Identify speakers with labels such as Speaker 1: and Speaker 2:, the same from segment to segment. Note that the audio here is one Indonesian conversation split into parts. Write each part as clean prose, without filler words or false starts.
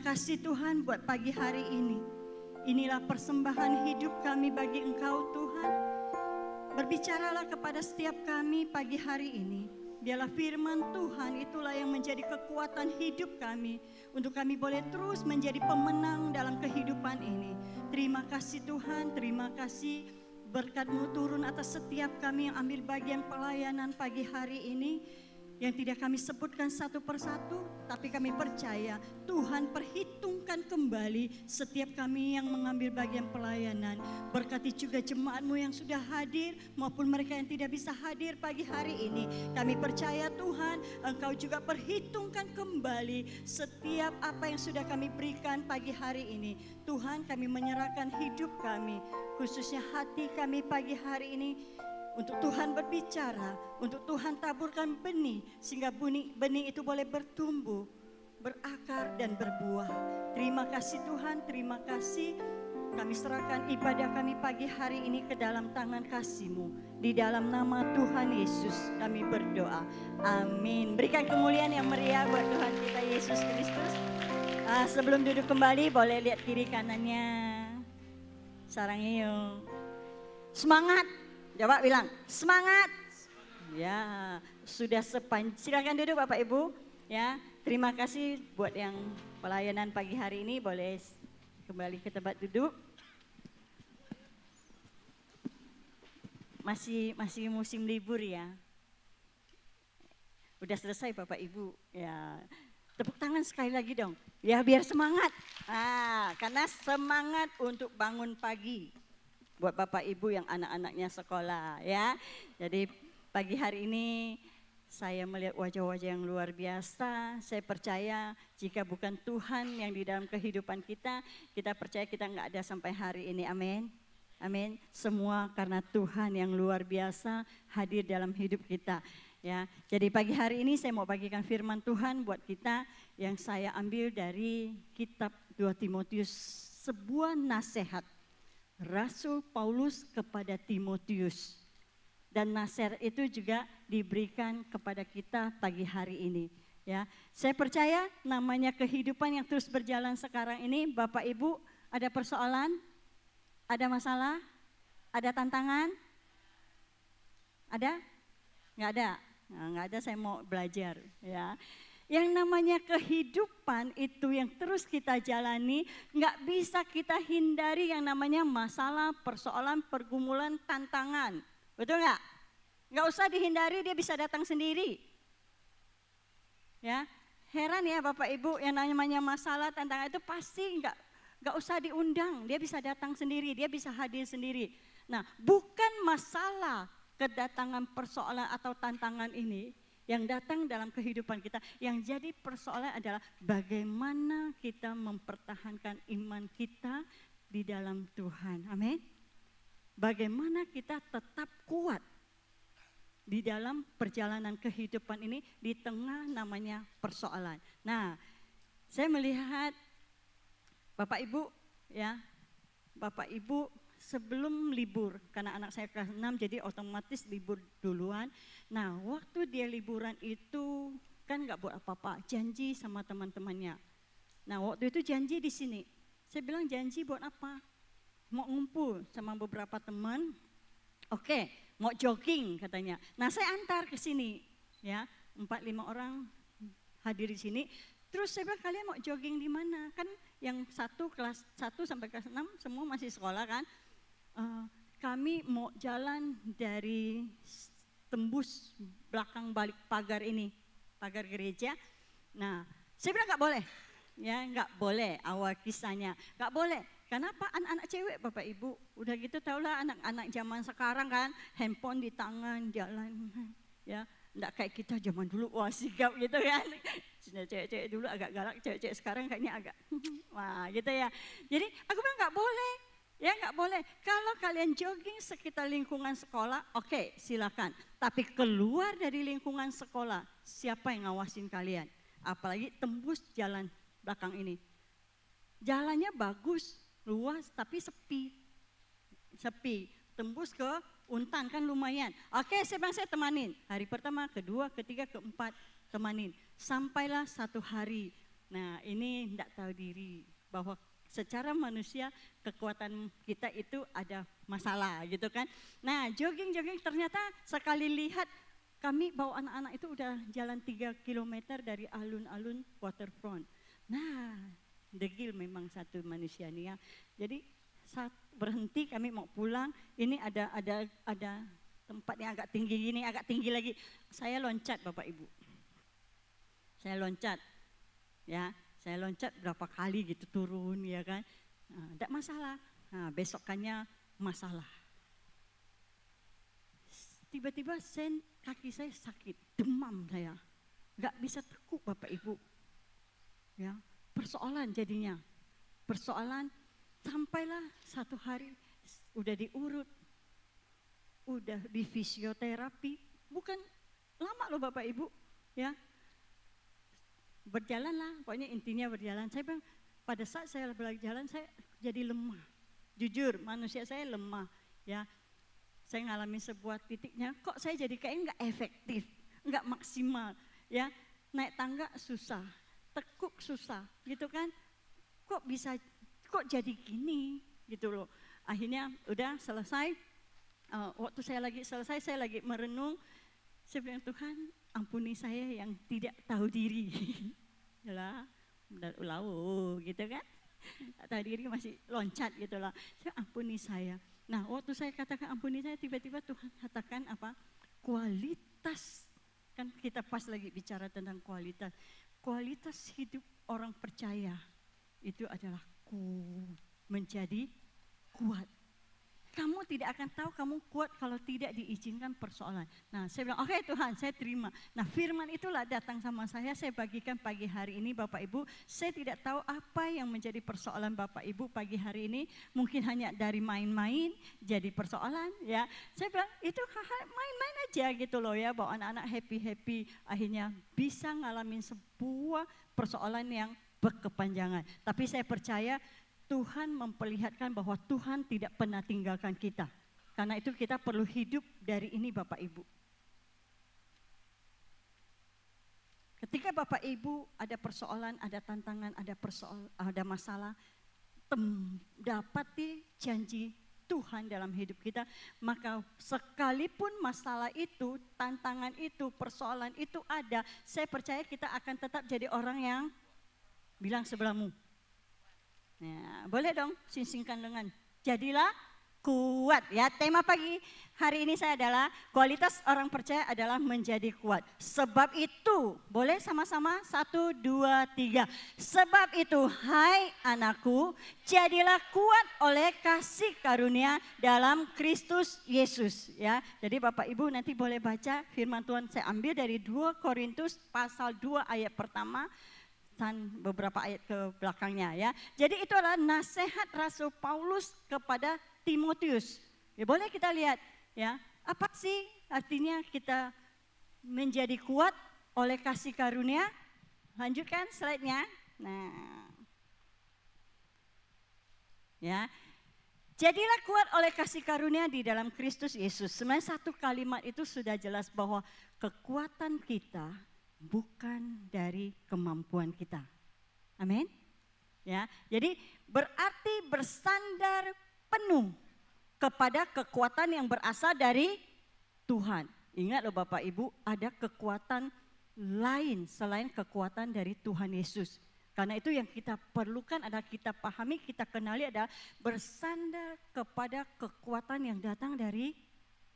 Speaker 1: kasih Tuhan buat pagi hari ini. Inilah persembahan hidup kami bagi Engkau Tuhan. Berbicaralah kepada setiap kami pagi hari ini. Biarlah firman Tuhan itulah yang menjadi kekuatan hidup kami. Untuk kami boleh terus menjadi pemenang dalam kehidupan ini. Terima kasih Tuhan, terima kasih berkat-Mu turun atas setiap kami yang ambil bagian pelayanan pagi hari ini. Yang tidak kami sebutkan satu persatu, tapi kami percaya Tuhan perhitungkan kembali setiap kami yang mengambil bagian pelayanan. Berkati juga jemaat-Mu yang sudah hadir maupun mereka yang tidak bisa hadir pagi hari ini. Kami percaya Tuhan, Engkau juga perhitungkan kembali setiap apa yang sudah kami berikan pagi hari ini. Tuhan, kami menyerahkan hidup kami, khususnya hati kami pagi hari ini. Untuk Tuhan berbicara, untuk Tuhan taburkan benih, sehingga benih itu boleh bertumbuh, berakar dan berbuah. Terima kasih Tuhan, terima kasih. Kami serahkan ibadah kami pagi hari ini ke dalam tangan kasih-Mu. Di dalam nama Tuhan Yesus kami berdoa. Amin. Berikan kemuliaan yang meriah buat Tuhan kita Yesus Kristus. Sebelum duduk kembali boleh lihat kiri kanannya. Sarangnya yuk. Semangat. Coba bilang, semangat. Ya, sudah silakan duduk Bapak Ibu. Ya, terima kasih buat yang pelayanan pagi hari ini. Boleh kembali ke tempat duduk. Masih musim libur ya. Udah selesai Bapak Ibu. Ya, tepuk tangan sekali lagi dong. Ya, biar semangat. Karena semangat untuk bangun pagi. Buat Bapak Ibu yang anak-anaknya sekolah ya. Jadi pagi hari ini saya melihat wajah-wajah yang luar biasa. Saya percaya jika bukan Tuhan yang di dalam kehidupan kita percaya kita nggak ada sampai hari ini. Amin. Amin. Semua karena Tuhan yang luar biasa hadir dalam hidup kita. Ya, jadi pagi hari ini saya mau bagikan firman Tuhan buat kita yang saya ambil dari kitab 2 Timotius, sebuah nasihat Rasul Paulus kepada Timotius. Dan nasihat itu juga diberikan kepada kita pagi hari ini. Ya, saya percaya namanya kehidupan yang terus berjalan sekarang ini, Bapak Ibu, ada persoalan, ada masalah, ada tantangan, ada? Nggak ada. Nggak ada, saya mau belajar. Ya. Yang namanya kehidupan itu yang terus kita jalani, nggak bisa kita hindari yang namanya masalah, persoalan, pergumulan, tantangan. Betul nggak? Nggak usah dihindari, dia bisa datang sendiri. Ya, heran ya Bapak Ibu, yang namanya masalah, tantangan itu pasti nggak usah diundang, dia bisa datang sendiri, dia bisa hadir sendiri. Nah, bukan masalah kedatangan persoalan atau tantangan ini yang datang dalam kehidupan kita, yang jadi persoalan adalah bagaimana kita mempertahankan iman kita di dalam Tuhan. Amin. Bagaimana kita tetap kuat di dalam perjalanan kehidupan ini di tengah namanya persoalan. Nah, saya melihat Bapak Ibu ya, Bapak Ibu sebelum libur, karena anak saya kelas 6 jadi otomatis libur duluan. Nah, waktu dia liburan itu kan nggak buat apa-apa, janji sama teman-temannya. Nah, waktu itu janji di sini. Saya bilang janji buat apa? Mau ngumpul sama beberapa teman. Oke, mau jogging katanya. Nah, saya antar ke sini ya, 4-5 orang hadir di sini. Terus saya bilang, kalian mau jogging di mana? Kan yang kelas 1 sampai kelas 6 semua masih sekolah kan. Kami mau jalan dari tembus belakang balik pagar ini, pagar gereja. Nah, saya bilang nggak boleh, ya nggak boleh. Awal kisahnya nggak boleh. Kenapa? Anak-anak cewek Bapak Ibu, udah gitu tahulah anak-anak zaman sekarang kan, handphone di tangan jalan, ya. Nggak kayak kita zaman dulu, wah sigap gitu kan. Cewek-cewek dulu agak galak, cewek-cewek sekarang kayaknya agak, wah gitu ya. Jadi aku bilang nggak boleh. Ya nggak boleh, kalau kalian jogging sekitar lingkungan sekolah, oke, silakan. Tapi keluar dari lingkungan sekolah, siapa yang ngawasin kalian? Apalagi tembus jalan belakang ini. Jalannya bagus, luas tapi sepi. Sepi, tembus ke Untan kan lumayan. Oke, saya temanin. Hari pertama, kedua, ketiga, keempat, temanin. Sampailah satu hari Nah, ini tidak tahu diri bahwa secara manusia kekuatan kita itu ada masalah gitu kan. Nah, jogging-jogging ternyata sekali lihat kami bawa anak-anak itu udah jalan 3 kilometer dari alun-alun waterfront. Nah, degil memang satu manusia nih ya. Jadi saat berhenti kami mau pulang, ini ada tempat yang agak tinggi gini, agak tinggi lagi. Saya loncat Bapak Ibu. Saya loncat. Ya, saya loncat berapa kali gitu turun ya kan. Tidak masalah. Nah, besokannya masalah. Tiba-tiba kaki saya sakit, demam saya. Gak bisa tekuk Bapak Ibu. Ya, persoalan jadinya. Persoalan sampailah satu hari udah diurut, udah di fisioterapi. Bukan lama loh Bapak Ibu. Ya, berjalanlah, pokoknya intinya berjalan. Saya bilang, pada saat saya berjalan saya jadi lemah. Jujur, manusia saya lemah. Ya, saya ngalami sebuah titiknya, kok saya jadi kayaknya nggak efektif, nggak maksimal. Ya, naik tangga susah, tekuk susah, gitu kan? Kok jadi gini, gitu loh. Akhirnya udah selesai. Waktu saya lagi selesai, saya lagi merenung. Saya bilang, Tuhan, ampuni saya yang tidak tahu diri. Yalah, udah gitu kan. Tak tahu diri masih loncat gitu lah. Saya ampuni saya. Nah, waktu saya katakan ampuni saya, tiba-tiba Tuhan katakan apa? Kualitas. Kan kita pas lagi bicara tentang kualitas. Kualitas hidup orang percaya itu adalah menjadi kuat. Kamu tidak akan tahu kamu kuat kalau tidak diizinkan persoalan. Nah, saya bilang, oke Tuhan, saya terima. Nah, firman itulah datang sama saya bagikan pagi hari ini Bapak Ibu. Saya tidak tahu apa yang menjadi persoalan Bapak Ibu pagi hari ini. Mungkin hanya dari main-main jadi persoalan ya. Saya bilang, itu main-main aja gitu loh ya. Bahwa anak-anak happy-happy akhirnya bisa ngalamin sebuah persoalan yang berkepanjangan. Tapi saya percaya Tuhan memperlihatkan bahwa Tuhan tidak pernah tinggalkan kita. Karena itu kita perlu hidup dari ini Bapak Ibu. Ketika Bapak Ibu ada persoalan, ada tantangan, ada masalah, dapati janji Tuhan dalam hidup kita, maka sekalipun masalah itu, tantangan itu, persoalan itu ada, saya percaya kita akan tetap jadi orang yang bilang sebelahmu. Nah, boleh dong singkat dengan jadilah kuat ya. Tema pagi hari ini saya adalah kualitas orang percaya adalah menjadi kuat. Sebab itu, boleh sama-sama 1, 2, 3. Sebab itu, hai anakku, jadilah kuat oleh kasih karunia dalam Kristus Yesus ya. Jadi Bapak Ibu nanti boleh baca firman Tuhan, saya ambil dari 2 Korintus pasal 2 ayat pertama dan beberapa ayat ke belakangnya ya. Jadi itu adalah nasihat Rasul Paulus kepada Timotius. Ya, boleh kita lihat ya, apa sih artinya kita menjadi kuat oleh kasih karunia? Lanjutkan slide-nya. Nah. Ya. Jadilah kuat oleh kasih karunia di dalam Kristus Yesus. Sebenarnya satu kalimat itu sudah jelas bahwa kekuatan kita bukan dari kemampuan kita. Amin. Ya, jadi berarti bersandar penuh kepada kekuatan yang berasal dari Tuhan. Ingat loh Bapak Ibu, ada kekuatan lain selain kekuatan dari Tuhan Yesus. Karena itu yang kita perlukan adalah kita pahami, kita kenali adalah bersandar kepada kekuatan yang datang dari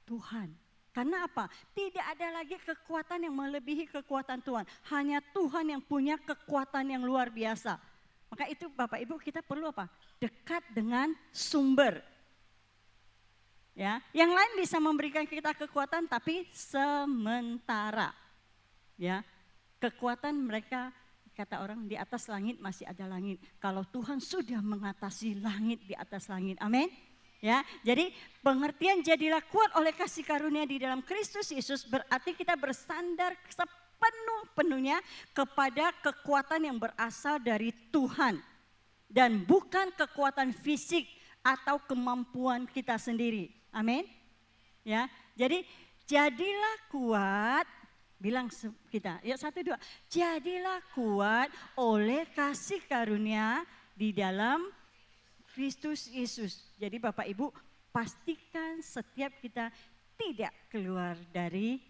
Speaker 1: Tuhan. Karena apa? Tidak ada lagi kekuatan yang melebihi kekuatan Tuhan. Hanya Tuhan yang punya kekuatan yang luar biasa. Maka itu Bapak Ibu kita perlu apa? Dekat dengan sumber. Ya, yang lain bisa memberikan kita kekuatan tapi sementara. Ya, kekuatan mereka kata orang di atas langit masih ada langit. Kalau Tuhan sudah mengatasi langit di atas langit. Amin. Ya, jadi pengertian jadilah kuat oleh kasih karunia di dalam Kristus Yesus berarti kita bersandar sepenuh-penuhnya kepada kekuatan yang berasal dari Tuhan dan bukan kekuatan fisik atau kemampuan kita sendiri. Amin. Ya, jadi jadilah kuat bilang kita, ya 1, 2, jadilah kuat oleh kasih karunia di dalam Kristus Yesus. Jadi Bapak Ibu, pastikan setiap kita tidak keluar dari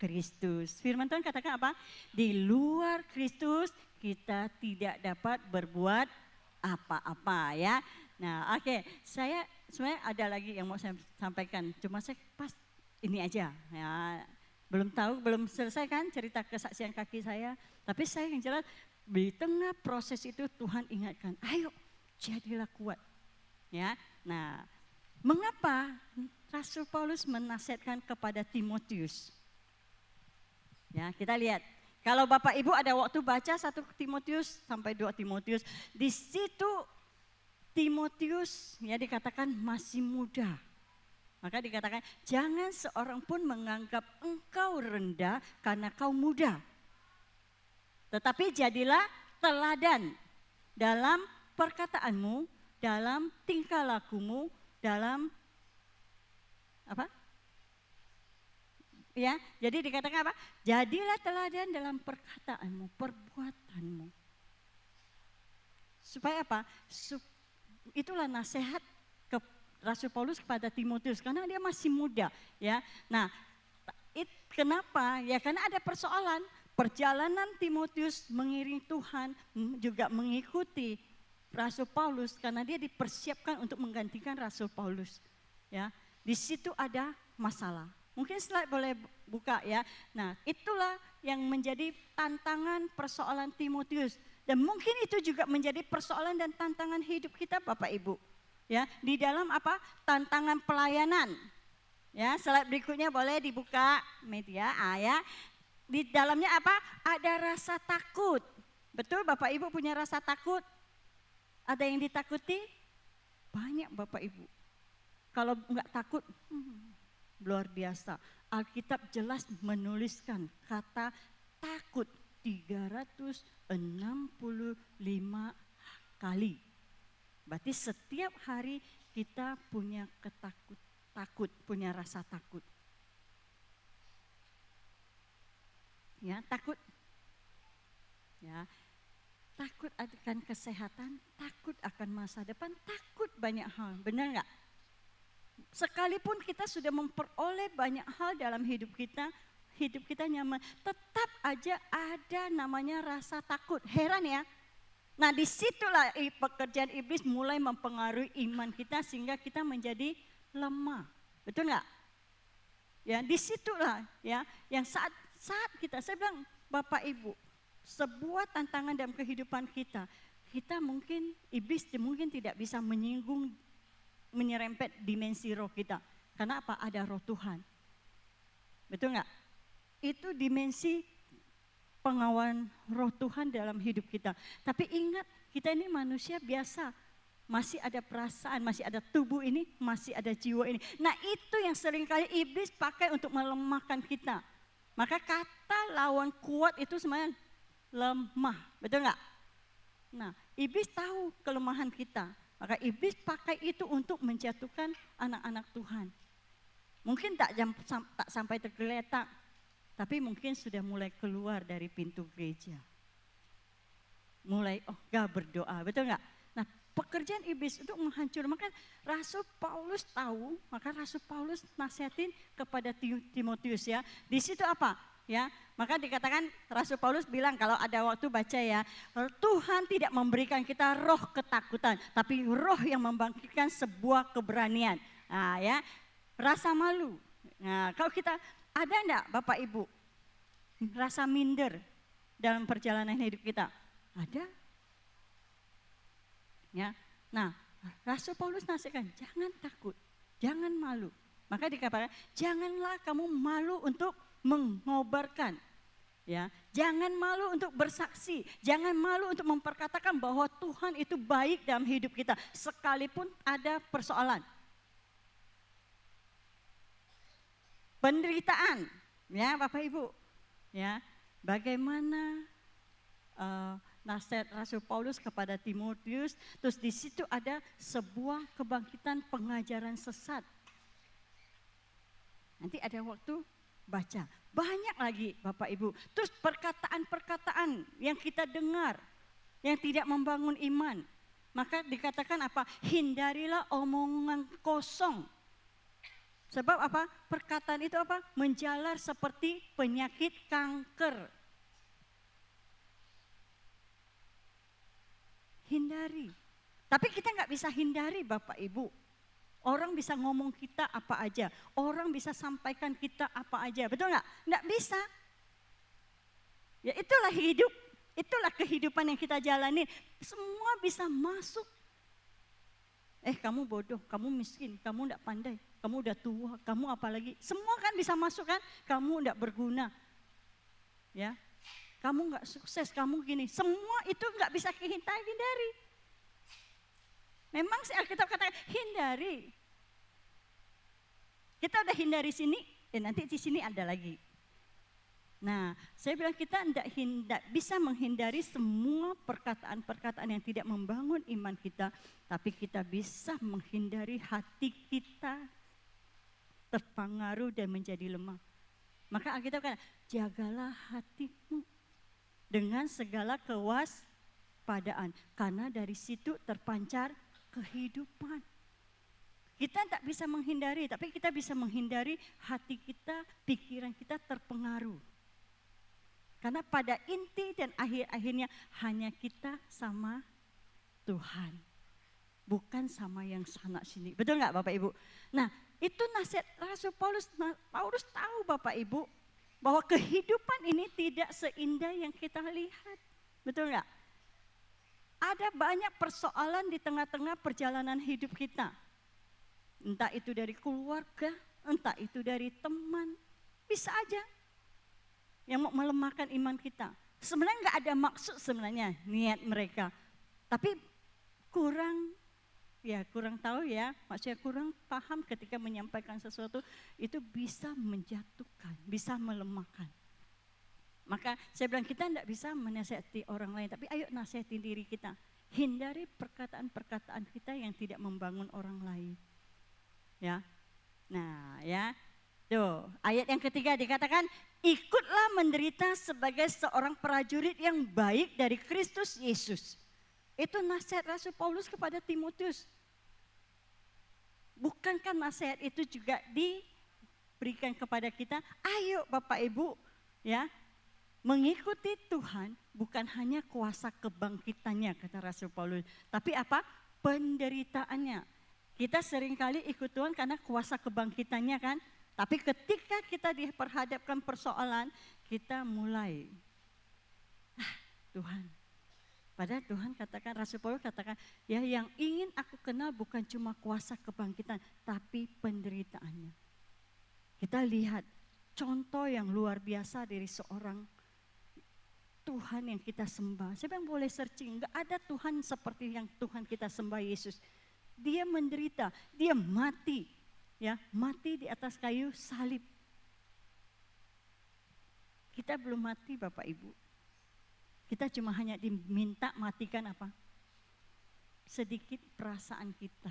Speaker 1: Kristus. Firman Tuhan katakan apa? Di luar Kristus kita tidak dapat berbuat apa-apa ya. Nah oke, saya sebenarnya ada lagi yang mau saya sampaikan. Cuma saya pas ini aja ya. Belum selesai kan cerita kesaksian kaki saya. Tapi saya yang jelas di tengah proses itu Tuhan ingatkan, ayo jadilah kuat. Ya, nah mengapa Rasul Paulus menasihatkan kepada Timotius? Ya, kita lihat. Kalau Bapak Ibu ada waktu baca 1 Timotius sampai 2 Timotius, di situ Timotius ya dikatakan masih muda. Maka dikatakan jangan seorang pun menganggap engkau rendah karena kau muda. Tetapi jadilah teladan dalam perkataanmu, dalam tingkah lakumu, dalam apa? Ya, jadi dikatakan apa? Jadilah teladan dalam perkataanmu, perbuatanmu. Supaya apa? Itulah nasihat Rasul Paulus kepada Timotius karena dia masih muda, ya. Nah, kenapa? Ya karena ada persoalan. Perjalanan Timotius mengiring Tuhan juga mengikuti Rasul Paulus karena dia dipersiapkan untuk menggantikan Rasul Paulus, ya. Di situ ada masalah. Mungkin slide boleh buka ya. Nah, itulah yang menjadi tantangan persoalan Timotius dan mungkin itu juga menjadi persoalan dan tantangan hidup kita Bapak Ibu. Ya, di dalam apa? Tantangan pelayanan. Ya, slide berikutnya boleh dibuka media, ya. Di dalamnya apa? Ada rasa takut. Betul Bapak Ibu punya rasa takut? Ada yang ditakuti? Banyak Bapak Ibu. Kalau enggak takut, luar biasa. Alkitab jelas menuliskan kata takut 365 kali. Berarti setiap hari kita punya takut, punya rasa takut. Ya, takut. Ya. Takut akan kesehatan, takut akan masa depan, takut banyak hal. Benar enggak? Sekalipun kita sudah memperoleh banyak hal dalam hidup kita nyaman, tetap aja ada namanya rasa takut. Heran ya? Nah disitulah pekerjaan iblis mulai mempengaruhi iman kita sehingga kita menjadi lemah. Betul nggak? Ya disitulah ya yang saat kita, saya bilang Bapak Ibu, sebuah tantangan dalam kehidupan kita mungkin iblis mungkin tidak bisa menyerempet dimensi roh kita. Karena apa? Ada roh Tuhan. Betul nggak? Itu dimensi pengawalan roh Tuhan dalam hidup kita. Tapi ingat, kita ini manusia biasa. Masih ada perasaan, masih ada tubuh ini, masih ada jiwa ini. Nah itu yang seringkali iblis pakai untuk melemahkan kita. Maka kata lawan kuat itu sebenarnya lemah. Betul nggak? Nah iblis tahu kelemahan kita. Maka iblis pakai itu untuk menjatuhkan anak-anak Tuhan. Mungkin tak sampai tergeletak. Tapi mungkin sudah mulai keluar dari pintu gereja. Mulai gak berdoa, betul gak? Nah pekerjaan iblis untuk menghancurkan, maka Rasul Paulus tahu, maka Rasul Paulus nasihatin kepada Timotius ya. Di situ apa? Ya, maka dikatakan Rasul Paulus bilang kalau ada waktu baca ya, Tuhan tidak memberikan kita roh ketakutan, tapi roh yang membangkitkan sebuah keberanian. Nah ya, rasa malu. Nah kalau kita ada enggak Bapak Ibu rasa minder dalam perjalanan hidup kita? Ada. Ya. Nah, Rasul Paulus nasihatkan, jangan takut, jangan malu. Maka dikatakan, janganlah kamu malu untuk mengobarkan. Ya, jangan malu untuk bersaksi, jangan malu untuk memperkatakan bahwa Tuhan itu baik dalam hidup kita sekalipun ada persoalan. Penderitaan, ya Bapak Ibu, ya bagaimana nasihat Rasul Paulus kepada Timotius, terus di situ ada sebuah kebangkitan pengajaran sesat. Nanti ada waktu baca. Banyak lagi Bapak Ibu. Terus perkataan-perkataan yang kita dengar yang tidak membangun iman. Maka dikatakan apa? Hindarilah omongan kosong. Sebab apa? Perkataan itu apa? Menjalar seperti penyakit kanker. Hindari. Tapi kita nggak bisa hindari Bapak Ibu. Orang bisa ngomong kita apa aja. Orang bisa sampaikan kita apa aja. Betul nggak? Nggak bisa. Ya itulah hidup. Itulah kehidupan yang kita jalani. Semua bisa masuk. Kamu bodoh, kamu miskin, kamu nggak pandai, kamu udah tua, kamu apalagi. Semua kan bisa masuk kan? Kamu nggak berguna. Ya. Kamu nggak sukses, kamu gini. Semua itu nggak bisa kita hindari. Memang sih Alkitab katakan hindari. Kita udah hindari sini, nanti di sini ada lagi. Nah, saya bilang kita tidak bisa menghindari semua perkataan-perkataan yang tidak membangun iman kita, tapi kita bisa menghindari hati kita terpengaruh dan menjadi lemah. Maka Alkitab katakan, jagalah hatimu dengan segala kewaspadaan, karena dari situ terpancar kehidupan. Kita tidak bisa menghindari, tapi kita bisa menghindari hati kita, pikiran kita terpengaruh. Karena pada inti dan akhir-akhirnya hanya kita sama Tuhan. Bukan sama yang sana sini. Betul nggak Bapak Ibu? Nah itu nasihat Rasul Paulus. Paulus tahu Bapak Ibu bahwa kehidupan ini tidak seindah yang kita lihat. Betul nggak? Ada banyak persoalan di tengah-tengah perjalanan hidup kita. Entah itu dari keluarga, entah itu dari teman. Bisa aja yang mau melemahkan iman kita. Sebenarnya nggak ada maksud sebenarnya niat mereka. Tapi kurang tahu ya. Maksudnya kurang paham ketika menyampaikan sesuatu itu bisa menjatuhkan, bisa melemahkan. Maka saya bilang kita tidak bisa menasihati orang lain, tapi ayo nasihati diri kita. Hindari perkataan-perkataan kita yang tidak membangun orang lain. Ya. Nah, ya. Tuh, ayat yang ketiga dikatakan, ikutlah menderita sebagai seorang prajurit yang baik dari Kristus Yesus. Itu nasihat Rasul Paulus kepada Timotius. Bukankah nasihat itu juga diberikan kepada kita? Ayo Bapak Ibu, ya. Mengikuti Tuhan bukan hanya kuasa kebangkitannya kata Rasul Paulus, tapi apa? Penderitaannya. Kita seringkali ikut Tuhan karena kuasa kebangkitannya kan, tapi ketika kita diperhadapkan persoalan, kita mulai, Tuhan. Padahal Tuhan katakan, Rasul Paulus katakan, ya yang ingin aku kenal bukan cuma kuasa kebangkitan, tapi penderitaannya. Kita lihat contoh yang luar biasa dari seorang Tuhan yang kita sembah. Siapa yang boleh searching? Enggak ada Tuhan seperti yang Tuhan kita sembah, Yesus. Dia menderita, dia mati. Ya, mati di atas kayu salib. Kita belum mati Bapak Ibu. Kita cuma hanya diminta matikan apa? Sedikit perasaan kita.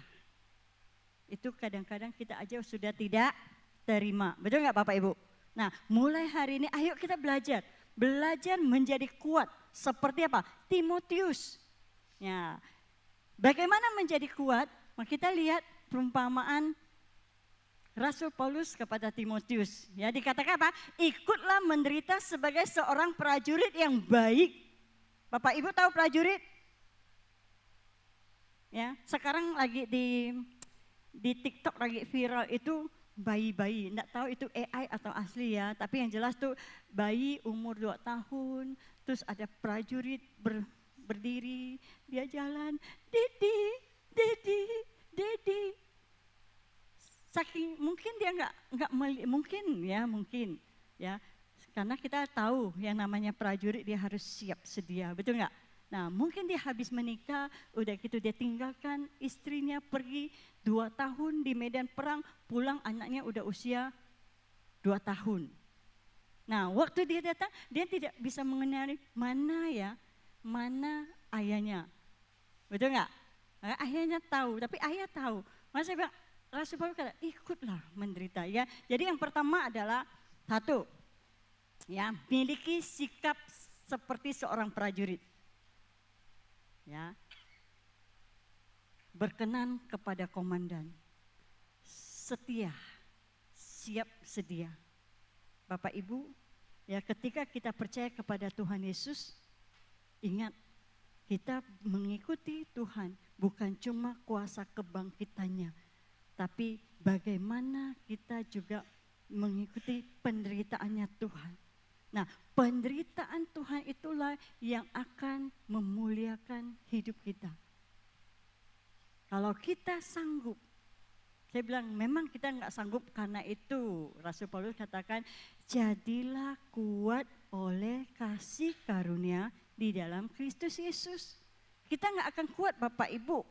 Speaker 1: Itu kadang-kadang kita aja sudah tidak terima. Betul enggak Bapak Ibu? Nah, mulai hari ini ayo kita belajar. Belajar menjadi kuat seperti apa? Timotius. Ya. Bagaimana menjadi kuat? Kita lihat perumpamaan Rasul Paulus kepada Timotius. Ya, dikatakan apa? Ikutlah menderita sebagai seorang prajurit yang baik. Bapak Ibu tahu prajurit? Ya, sekarang lagi di TikTok lagi viral itu bayi-bayi, enggak tahu itu AI atau asli ya, tapi yang jelas tuh bayi umur 2 tahun, terus ada prajurit berdiri, dia jalan, Dedi. Saking mungkin dia mungkin ya, karena kita tahu yang namanya prajurit dia harus siap sedia, betul nggak? Nah mungkin dia habis menikah, udah gitu dia tinggalkan istrinya pergi 2 tahun di medan perang, pulang anaknya udah usia 2 tahun. Nah waktu dia datang dia tidak bisa mengenali mana ayahnya, betul nggak? Ayahnya tahu, tapi ayah tahu. Masa saya bilang, Rasul Paulus kata ikutlah menderita ya. Jadi yang pertama adalah Satu, ya, miliki sikap seperti seorang prajurit. Ya. Berkenan kepada komandan. Setia, siap sedia. Bapak Ibu, ya, ketika kita percaya kepada Tuhan Yesus, ingat, kita mengikuti Tuhan bukan cuma kuasa kebangkitannya, tapi bagaimana kita juga mengikuti penderitaannya Tuhan. Nah, penderitaan Tuhan itulah yang akan memuliakan hidup kita. Kalau kita sanggup, saya bilang memang kita nggak sanggup, karena itu Rasul Paulus katakan, jadilah kuat oleh kasih karunia di dalam Kristus Yesus. Kita nggak akan kuat Bapak Ibu.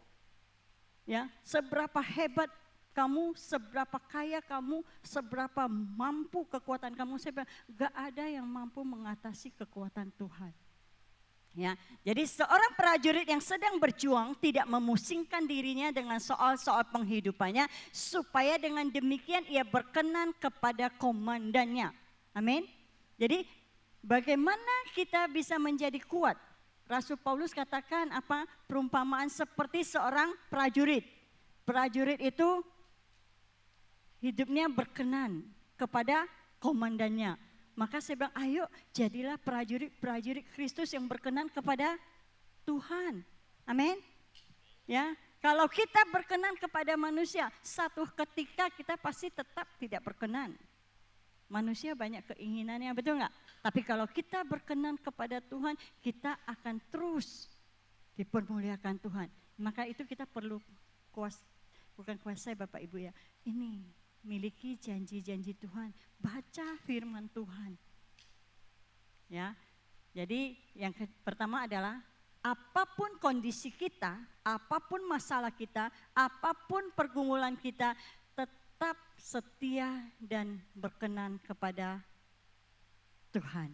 Speaker 1: Ya, seberapa hebat kamu, seberapa kaya kamu, seberapa mampu kekuatan kamu, saya bilang nggak ada yang mampu mengatasi kekuatan Tuhan. Ya, jadi seorang prajurit yang sedang berjuang tidak memusingkan dirinya dengan soal-soal penghidupannya, supaya dengan demikian ia berkenan kepada komandannya. Amin. Jadi bagaimana kita bisa menjadi kuat? Rasul Paulus katakan apa? Perumpamaan seperti seorang prajurit. Prajurit itu hidupnya berkenan kepada komandannya. Maka saya bilang, ayo jadilah prajurit Kristus yang berkenan kepada Tuhan. Amin. Ya, kalau kita berkenan kepada manusia, satu ketika kita pasti tetap tidak berkenan. Manusia banyak keinginannya, betul nggak? Tapi kalau kita berkenan kepada Tuhan, kita akan terus dipermuliakan Tuhan. Maka itu kita perlu bukan kuasa Bapak Ibu ya. Ini miliki janji-janji Tuhan, baca firman Tuhan. Ya. Jadi yang pertama adalah apapun kondisi kita, apapun masalah kita, apapun pergumulan kita, tetap setia dan berkenan kepada Tuhan.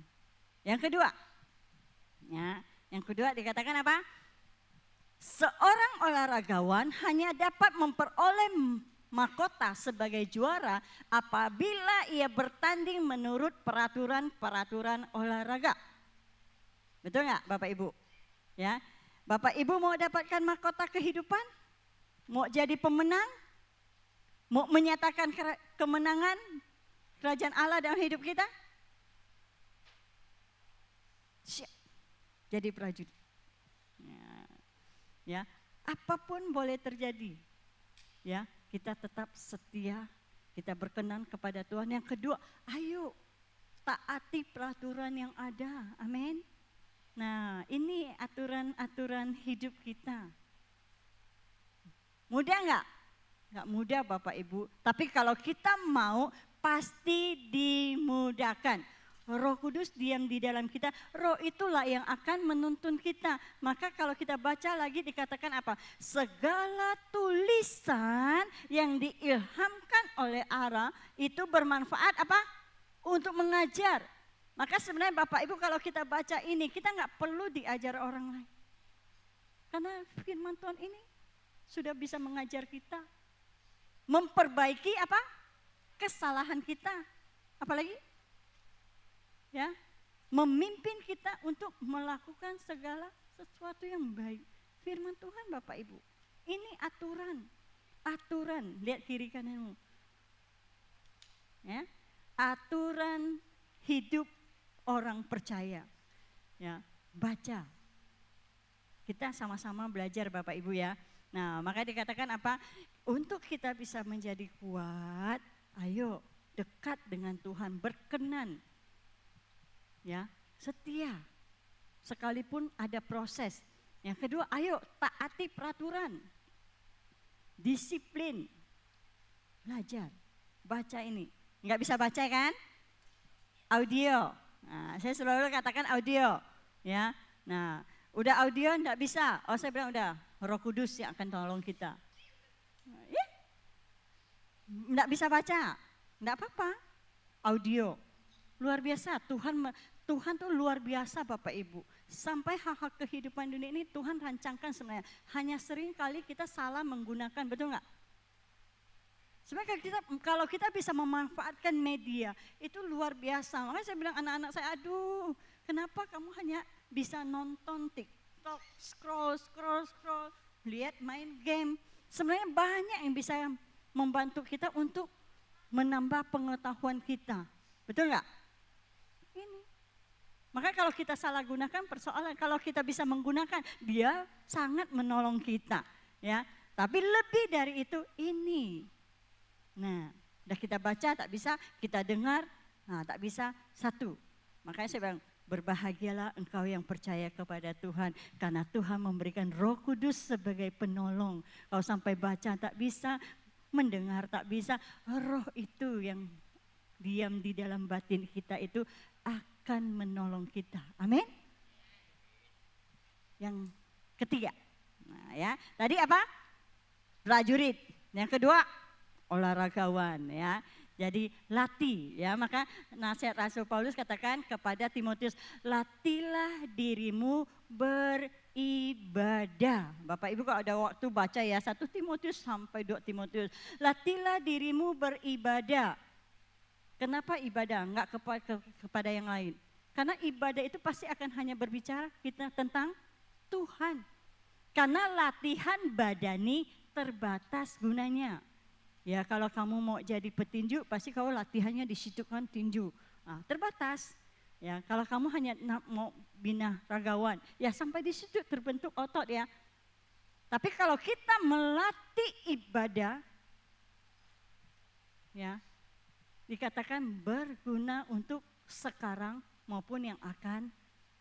Speaker 1: Yang kedua, ya, yang kedua dikatakan apa? Seorang olahragawan hanya dapat memperoleh mahkota sebagai juara apabila ia bertanding menurut peraturan-peraturan olahraga. Betul nggak Bapak Ibu? Ya, Bapak Ibu mau dapatkan mahkota kehidupan? Mau jadi pemenang? Mau menyatakan kemenangan kerajaan Allah dalam hidup kita? Siap. Jadi prajurit. Ya, apapun boleh terjadi. Ya, kita tetap setia, kita berkenan kepada Tuhan. Yang kedua, ayo taati peraturan yang ada. Amin. Nah, ini aturan-aturan hidup kita. Mudah enggak? Enggak mudah Bapak Ibu. Tapi kalau kita mau, pasti dimudahkan. Roh Kudus diam di dalam kita, Roh itulah yang akan menuntun kita. Maka kalau kita baca lagi dikatakan apa? Segala tulisan yang diilhamkan oleh Allah itu bermanfaat apa? Untuk mengajar. Maka sebenarnya Bapak Ibu kalau kita baca ini, kita nggak perlu diajar orang lain. Karena firman Tuhan ini sudah bisa mengajar kita. Memperbaiki apa? Kesalahan kita. Apalagi? Ya, memimpin kita untuk melakukan segala sesuatu yang baik. Firman Tuhan Bapak Ibu. Ini aturan, lihat kiri kananmu. Ya, aturan hidup orang percaya. Ya, baca. Kita sama-sama belajar Bapak Ibu ya. Nah, maka dikatakan apa? Untuk kita bisa menjadi kuat, ayo dekat dengan Tuhan, berkenan. Ya, setia. Sekalipun ada proses. Yang kedua, ayo taati peraturan. Disiplin. Belajar. Baca ini. Enggak bisa baca kan? Audio. Nah, saya selalu katakan audio, ya. Nah, udah audio enggak bisa. Oh, saya bilang udah, Roh Kudus yang akan tolong kita. Ya. Enggak bisa baca. Enggak apa-apa. Audio. Luar biasa, Tuhan tuh luar biasa Bapak Ibu. Sampai hal-hal kehidupan dunia ini Tuhan rancangkan sebenarnya. Hanya sering kali kita salah menggunakan, betul nggak? Sebenarnya kalau kita bisa memanfaatkan media, itu luar biasa. Makanya saya bilang anak-anak saya, aduh kenapa kamu hanya bisa nonton TikTok, scroll, lihat main game. Sebenarnya banyak yang bisa membantu kita untuk menambah pengetahuan kita. Betul nggak? Ini. Maka kalau kita salah gunakan persoalan, kalau kita bisa menggunakan, dia sangat menolong kita. Ya. Tapi lebih dari itu ini. Nah, udah kita baca tak bisa, kita dengar, nah tak bisa, satu. Makanya saya bilang, berbahagialah engkau yang percaya kepada Tuhan, karena Tuhan memberikan Roh Kudus sebagai penolong. Kalau sampai baca tak bisa, mendengar tak bisa, Roh itu yang diam di dalam batin kita itu akan menolong kita. Amin. Yang ketiga, nah ya, tadi apa? Prajurit. Yang kedua, olahragawan ya. Jadi latih ya, maka nasihat Rasul Paulus katakan kepada Timotius, latihlah dirimu beribadah. Bapak Ibu kalau ada waktu baca ya 1 Timotius sampai 2 Timotius. Latihlah dirimu beribadah. Kenapa ibadah? Enggak kepada yang lain. Karena ibadah itu pasti akan hanya berbicara kita tentang Tuhan. Karena latihan badani terbatas gunanya. Ya kalau kamu mau jadi petinju pasti kau latihannya di situ kan tinju. Nah, terbatas. Ya kalau kamu hanya mau bina ragawan ya sampai di situ terbentuk otot ya. Tapi kalau kita melatih ibadah ya dikatakan berguna untuk sekarang maupun yang akan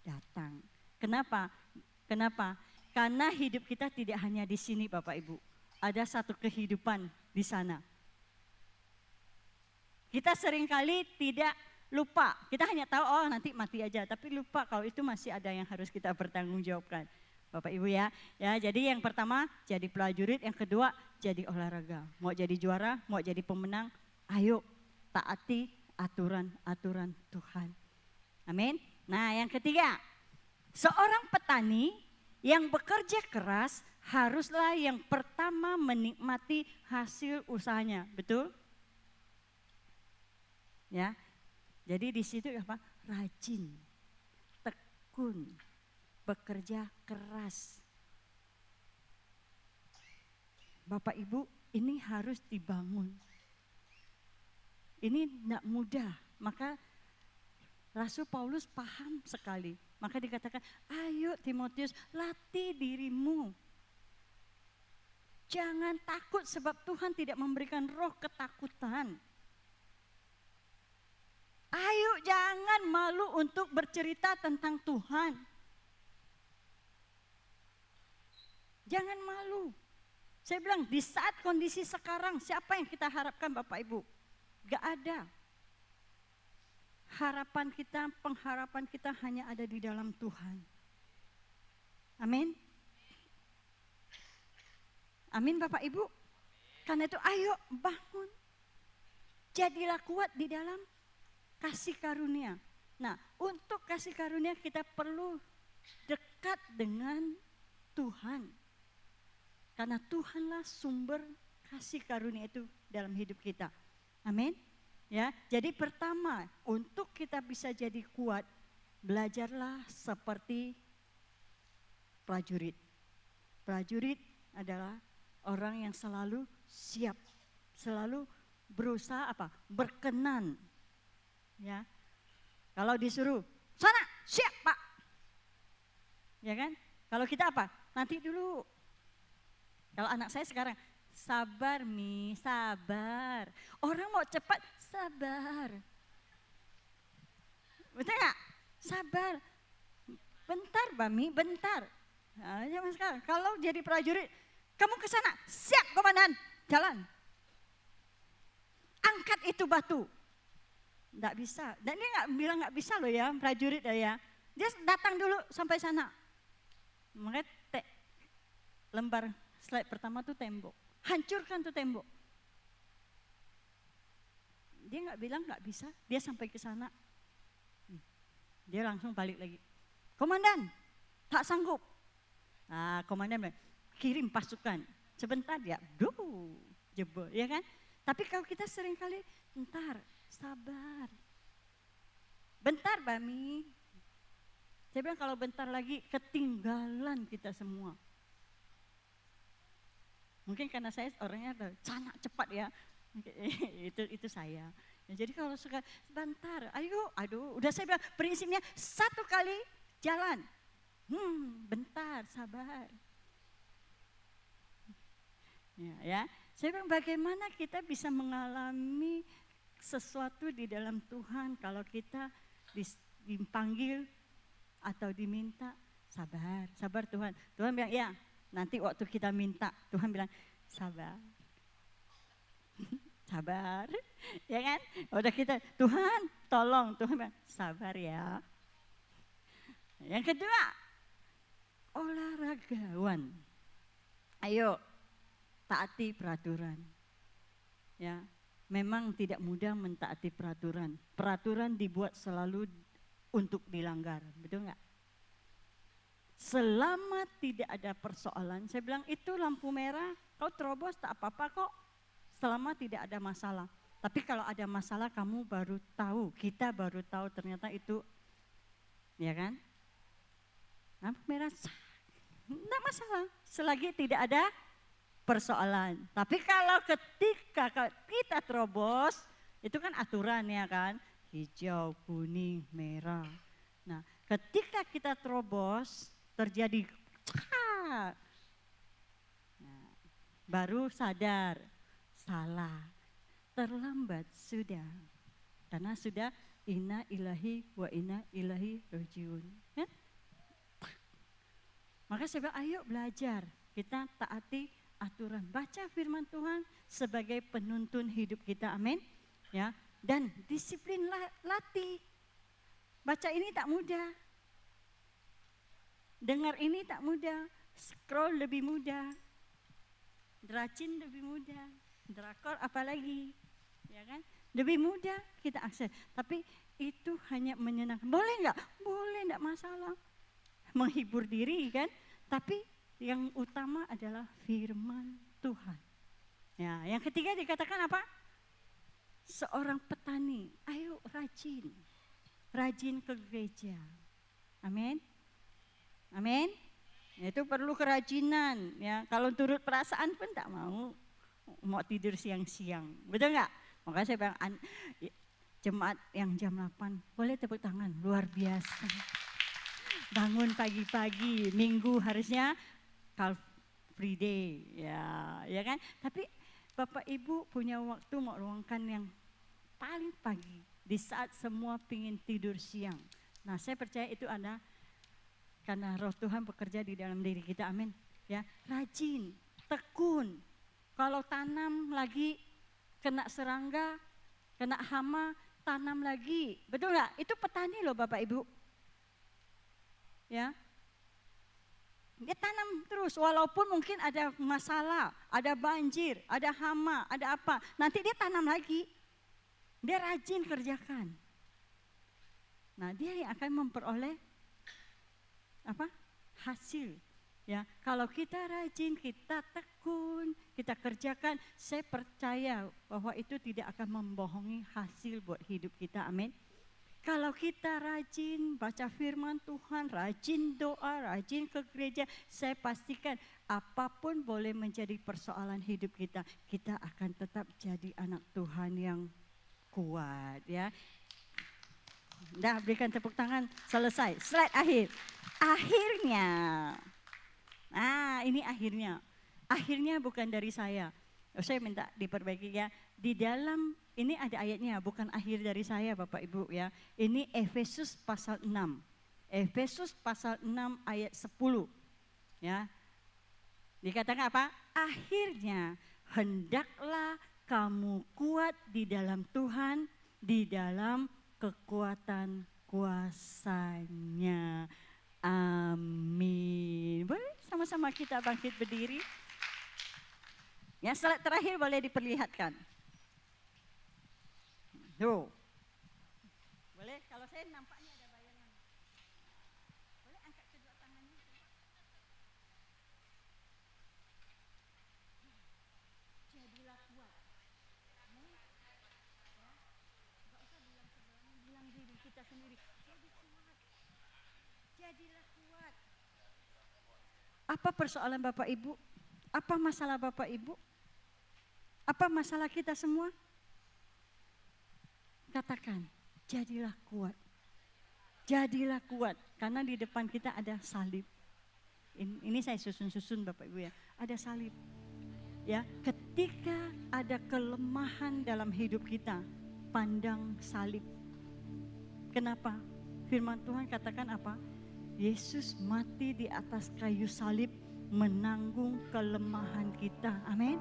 Speaker 1: datang. Kenapa? Kenapa? Karena hidup kita tidak hanya di sini Bapak Ibu. Ada satu kehidupan di sana. Kita seringkali tidak lupa. Kita hanya tahu oh nanti mati aja, tapi lupa kalau itu masih ada yang harus kita pertanggungjawabkan. Bapak Ibu ya. Ya, jadi yang pertama jadi prajurit, yang kedua jadi olahraga. Mau jadi juara, mau jadi pemenang, ayo taati aturan-aturan Tuhan. Amin. Nah, yang ketiga, seorang petani yang bekerja keras haruslah yang pertama menikmati hasil usahanya, betul? Ya, jadi di situ apa? Rajin, tekun, bekerja keras. Bapak Ibu, ini harus dibangun. Ini tidak mudah, maka Rasul Paulus paham sekali. Maka dikatakan, ayo Timotius latih dirimu. Jangan takut sebab Tuhan tidak memberikan roh ketakutan. Ayo jangan malu untuk bercerita tentang Tuhan. Jangan malu. Saya bilang di saat kondisi sekarang siapa yang kita harapkan Bapak Ibu? Gak ada. Harapan kita, pengharapan kita hanya ada di dalam Tuhan. Amin. Amin Bapak Ibu. Karena itu ayo bangun. Jadilah kuat di dalam kasih karunia. Nah untuk kasih karunia kita perlu dekat dengan Tuhan. Karena Tuhanlah sumber kasih karunia itu dalam hidup kita. Amin. Ya, jadi pertama untuk kita bisa jadi kuat, belajarlah seperti prajurit. Prajurit adalah orang yang selalu siap, selalu berusaha apa? Berkenan. Ya. Kalau disuruh, sana, siap Pak. Ya kan? Kalau kita apa? Nanti dulu. Kalau anak saya sekarang, sabar Mi, sabar. Orang mau cepat, sabar. Betul nggak? Sabar. Bentar Bami, bentar. Nah, sekarang, kalau jadi prajurit, kamu ke sana, siap komandan, jalan. Angkat itu batu. Nggak bisa. Dan dia nggak bilang nggak bisa loh ya, prajurit ya. Dia datang dulu sampai sana. Makanya lembar slide pertama tuh tembok. Hancurkan tuh tembok. Dia nggak bilang nggak bisa, dia sampai ke sana. Dia langsung balik lagi. Komandan, tak sanggup. Nah, komandan bilang, kirim pasukan. Sebentar ya, jebol, ya kan? Tapi kalau kita seringkali, bentar, sabar. Bentar Bami. Saya bilang kalau bentar lagi ketinggalan kita semua. Mungkin karena saya orangnya sangat cepat ya, itu saya. Ya, jadi kalau suka sebentar, aduh, udah saya bilang prinsipnya satu kali jalan, bentar, sabar. Ya, saya bilang bagaimana kita bisa mengalami sesuatu di dalam Tuhan kalau kita dipanggil atau diminta sabar Tuhan. Tuhan bilang ya. Nanti waktu kita minta, Tuhan bilang, sabar. Sabar, ya kan? Udah kita, Tuhan tolong, Tuhan bilang, sabar ya. Yang kedua, olahragawan. Ayo, taati peraturan. Ya, memang tidak mudah mentaati peraturan. Peraturan dibuat selalu untuk dilanggar, betul nggak? Selama tidak ada persoalan, saya bilang itu lampu merah, kau terobos tak apa-apa kok, selama tidak ada masalah. Tapi kalau ada masalah kamu baru tahu, kita baru tahu ternyata itu, ya kan? Lampu merah, tidak masalah, selagi tidak ada persoalan. Tapi kalau ketika kita terobos, itu kan aturan ya kan, hijau, kuning, merah. Nah, ketika kita terobos, terjadi baru sadar salah, terlambat sudah, karena sudah inna ilahi wa inna ilahi rajiun. Ya? Maka saya bilang ayo belajar, kita taati aturan, baca firman Tuhan sebagai penuntun hidup kita, amin. Ya, dan disiplin latih. Baca ini tak mudah. Dengar ini tak mudah, scroll lebih mudah, dracin lebih mudah, drakor apalagi, ya kan? Lebih mudah kita akses. Tapi itu hanya menyenangkan. Boleh nggak? Boleh, nggak masalah. Menghibur diri kan? Tapi yang utama adalah firman Tuhan. Ya, yang ketiga dikatakan apa? Seorang petani, ayo rajin ke gereja. Amin. Amin. Itu perlu kerajinan ya. Kalau turut perasaan pun tak mau tidur siang-siang. Betul enggak? Makanya saya bilang jemaat yang jam 8 boleh tepuk tangan, luar biasa. Bangun pagi-pagi, Minggu harusnya free day ya kan? Tapi Bapak Ibu punya waktu mau luangkan yang paling pagi di saat semua pingin tidur siang. Nah, saya percaya itu ada karena Roh Tuhan bekerja di dalam diri kita, amin. Ya, rajin, tekun. Kalau tanam lagi kena serangga, kena hama, tanam lagi. Betul nggak? Itu petani loh Bapak Ibu. Ya, dia tanam terus walaupun mungkin ada masalah, ada banjir, ada hama, ada apa. Nanti dia tanam lagi. Dia rajin kerjakan. Nah, dia yang akan memperoleh hasil ya. Kalau kita rajin, kita tekun, kita kerjakan, saya percaya bahwa itu tidak akan membohongi hasil buat hidup kita, amin. Kalau kita rajin baca firman Tuhan, rajin doa, rajin ke gereja, saya pastikan apapun boleh menjadi persoalan hidup kita, kita akan tetap jadi anak Tuhan yang kuat ya. Dah, berikan tepuk tangan, selesai. Slide akhir. Akhirnya, ini akhirnya. Akhirnya bukan dari saya. Saya minta diperbaiki ya. Di dalam, ini ada ayatnya, bukan akhir dari saya Bapak Ibu ya. Ini Efesus pasal 6. Efesus pasal 6 ayat 10. Ya. Dikatakan apa? Akhirnya, hendaklah kamu kuat di dalam Tuhan, di dalam kekuatan kuasanya. Amin. Boleh sama-sama kita bangkit berdiri. Yang slide terakhir boleh diperlihatkan. Tuh. Boleh, kalau saya nampaknya ada bayangan. Boleh angkat kedua tangannya. Jadilah kuat. sendiri. Jadi kuat. Jadilah kuat. Apa persoalan Bapak Ibu? Apa masalah Bapak Ibu? Apa masalah kita semua? Katakan, jadilah kuat. Jadilah kuat, karena di depan kita ada salib. Ini saya susun-susun Bapak Ibu ya, ada salib. Ya, ketika ada kelemahan dalam hidup kita, pandang salib. Kenapa? Firman Tuhan katakan apa? Yesus mati di atas kayu salib menanggung kelemahan kita. Amin.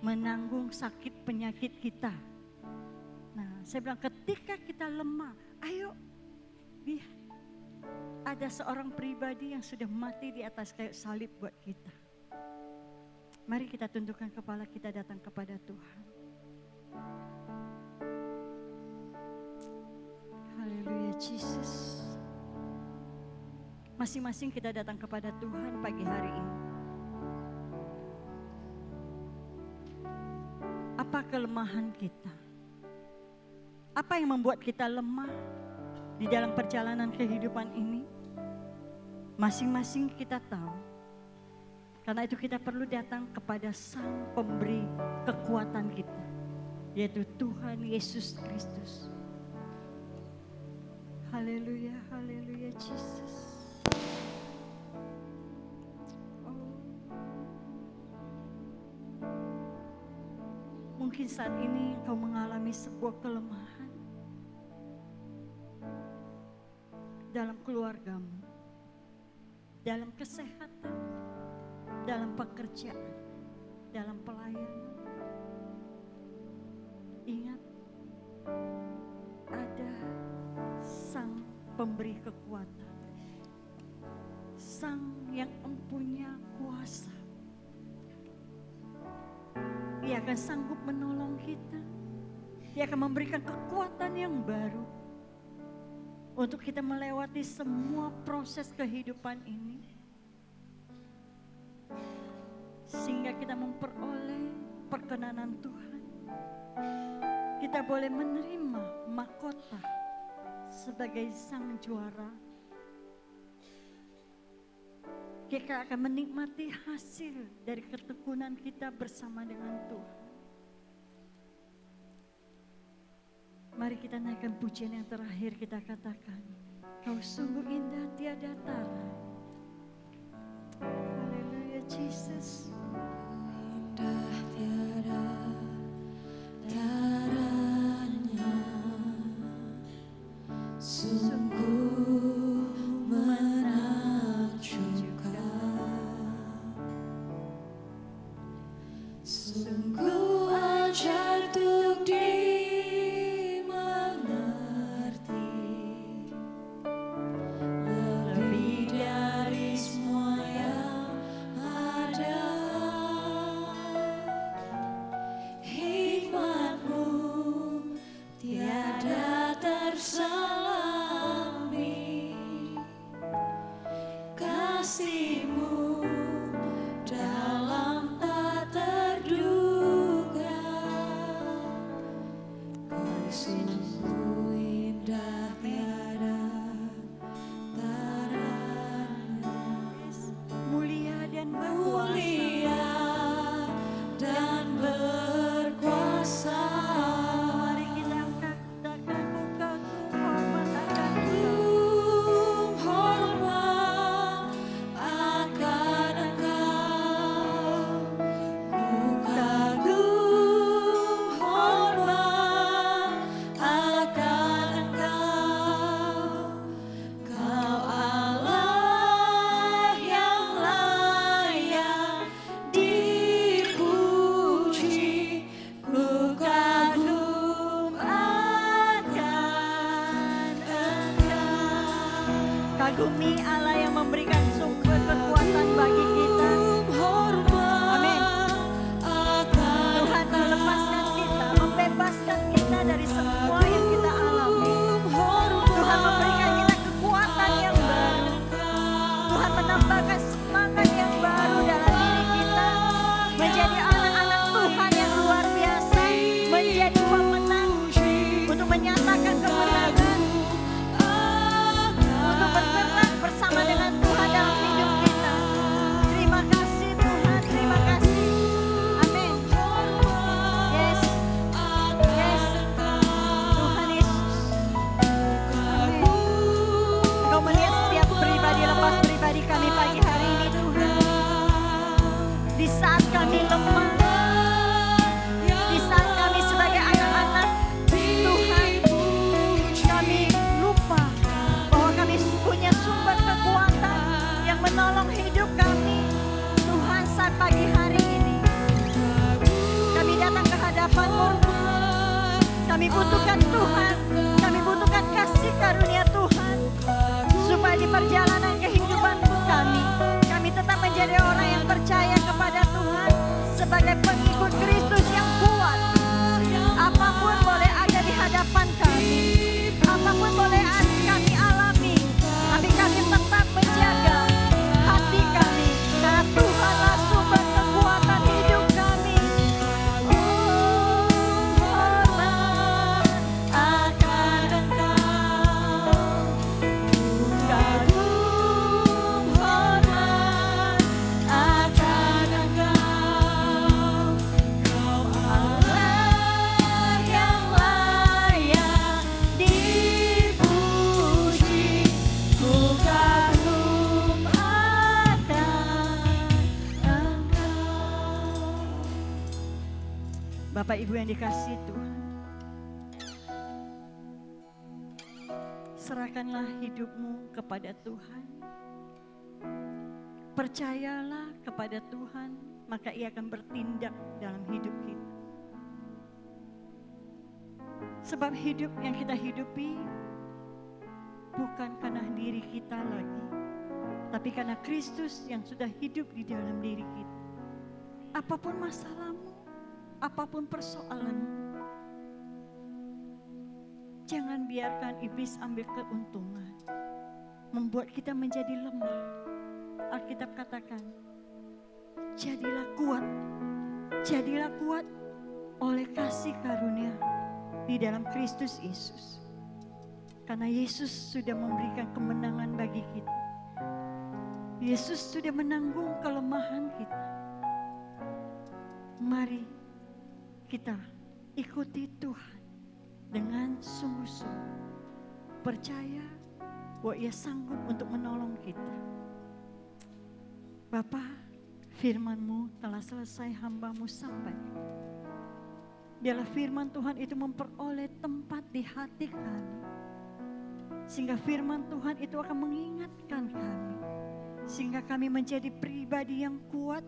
Speaker 1: Menanggung sakit penyakit kita. Nah, saya bilang ketika kita lemah, ayo lihat. Ada seorang pribadi yang sudah mati di atas kayu salib buat kita. Mari kita tundukkan kepala kita datang kepada Tuhan. Haleluya Yesus. Masing-masing kita datang kepada Tuhan pagi hari ini. Apa kelemahan kita? Apa yang membuat kita lemah di dalam perjalanan kehidupan ini? Masing-masing kita tahu. Karena itu kita perlu datang kepada Sang Pemberi kekuatan kita, yaitu Tuhan Yesus Kristus. Haleluya, haleluya Yesus. Mungkin saat ini engkau mengalami sebuah kelemahan dalam keluargamu, dalam kesehatan, dalam pekerjaan, dalam pelayanan. Ingat, ada Sang Pemberi kekuatan, Sang yang mempunyai kuasa. Dia akan sanggup menolong kita. Dia akan memberikan kekuatan yang baru untuk kita melewati semua proses kehidupan ini, sehingga kita memperoleh perkenanan Tuhan. Kita boleh menerima mahkota sebagai sang juara. Kita akan menikmati hasil dari ketekunan kita bersama dengan Tuhan. Mari kita naikkan pujian yang terakhir, kita katakan, Kau sungguh indah tiada tara. Haleluya Jesus.
Speaker 2: Indah tiada taranya, sungguh sungguh ajar untuk dimengerti, lebih dari semua yang ada. Hikmat-Mu tiada terselami, kasih-Mu dalam tak terduga. Kau sungguh indah tiada taranya,
Speaker 1: Mulia dan
Speaker 2: mulia dan berkuasa.
Speaker 1: Mari kita katakan hormat akan
Speaker 2: Hormat akan Engkau, ku kagum hormat akan Engkau. Kau Allah yang layak dipuji, ku kagum akan Engkau.
Speaker 1: kagumi Allah yang memberikan sumber kekuatan bagi kita. Amin. Tuhan melepaskan kita, membebaskan kita dari semua yang kita alami. Tuhan memberikan kita kekuatan yang baru. Tuhan menambahkan semangat yang baru dalam diri kita, menjadi anak-anak Tuhan yang luar biasa, menjadi pemenang untuk menyatakan kemenangan. kekuatan Tuhan. Kami butuhkan kasih karunia Tuhan. Supaya di perjalanan kehidupan kami tetap menjadi orang yang percaya kepada Tuhan sebagai pengikut Kristus yang kuat. Apapun boleh ada di hadapan kami, apapun boleh kami alami, tapi kami tetap menjaga hati kami, karena Tuhanlah sumber kekuatan hidup kami. Hormat akan Engkau, kagum hormat akan Engkau, Kau Allah yang layak dipuji. Ku kagum akan Engkau. Bapak Ibu yang dikasihi Tuhan, serahkanlah hidupmu kepada Tuhan. Percayalah kepada Tuhan, maka Ia akan bertindak dalam hidup kita. Sebab hidup yang kita hidupi bukan karena diri kita lagi, tapi karena Kristus yang sudah hidup di dalam diri kita. Apapun masalahmu, apapun persoalanmu, jangan biarkan iblis ambil keuntungan, membuat kita menjadi lemah. Alkitab katakan, jadilah kuat oleh kasih karunia di dalam Kristus Yesus. Karena Yesus sudah memberikan kemenangan bagi kita. Yesus sudah menanggung kelemahan kita. Mari kita ikuti Tuhan dengan sungguh-sungguh, percaya bahwa Ia sanggup untuk menolong kita. Bapa, firman-Mu telah selesai, hamba-Mu sampaikan. Biarlah firman Tuhan itu memperoleh tempat di hati kami, sehingga firman Tuhan itu akan mengingatkan kami, sehingga kami menjadi pribadi yang kuat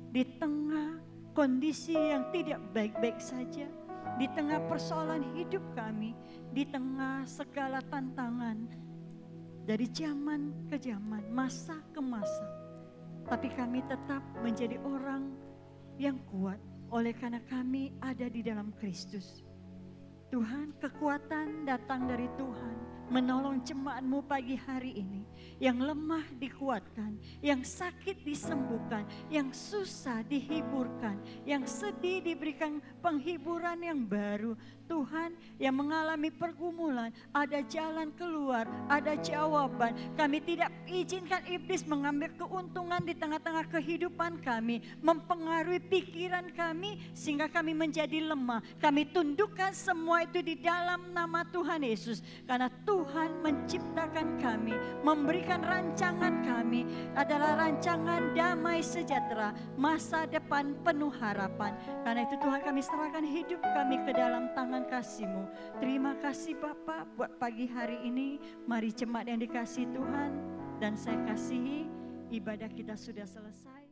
Speaker 1: di tengah kondisi yang tidak baik-baik saja, di tengah persoalan hidup kami, di tengah segala tantangan dari zaman ke zaman, masa ke masa. Tapi kami tetap menjadi orang yang kuat oleh karena kami ada di dalam Kristus. Tuhan, kekuatan datang dari Tuhan, menolong jemaat-Mu pagi hari ini. Yang lemah dikuatkan, yang sakit disembuhkan, yang susah dihiburkan, yang sedih diberikan penghiburan yang baru. Tuhan, yang mengalami pergumulan, ada jalan keluar, ada jawaban. Kami tidak izinkan iblis mengambil keuntungan di tengah-tengah kehidupan kami, mempengaruhi pikiran kami sehingga kami menjadi lemah. Kami tundukkan semua itu di dalam nama Tuhan Yesus, karena Tuhan menciptakan kami, memberikan rancangan kami adalah rancangan damai sejahtera, masa depan penuh harapan. Karena itu Tuhan, kami serahkan hidup kami ke dalam tangan kasih-Mu. Terima kasih Bapa buat pagi hari ini. Mari jemaat yang dikasihi Tuhan dan saya kasihi, ibadah kita sudah selesai.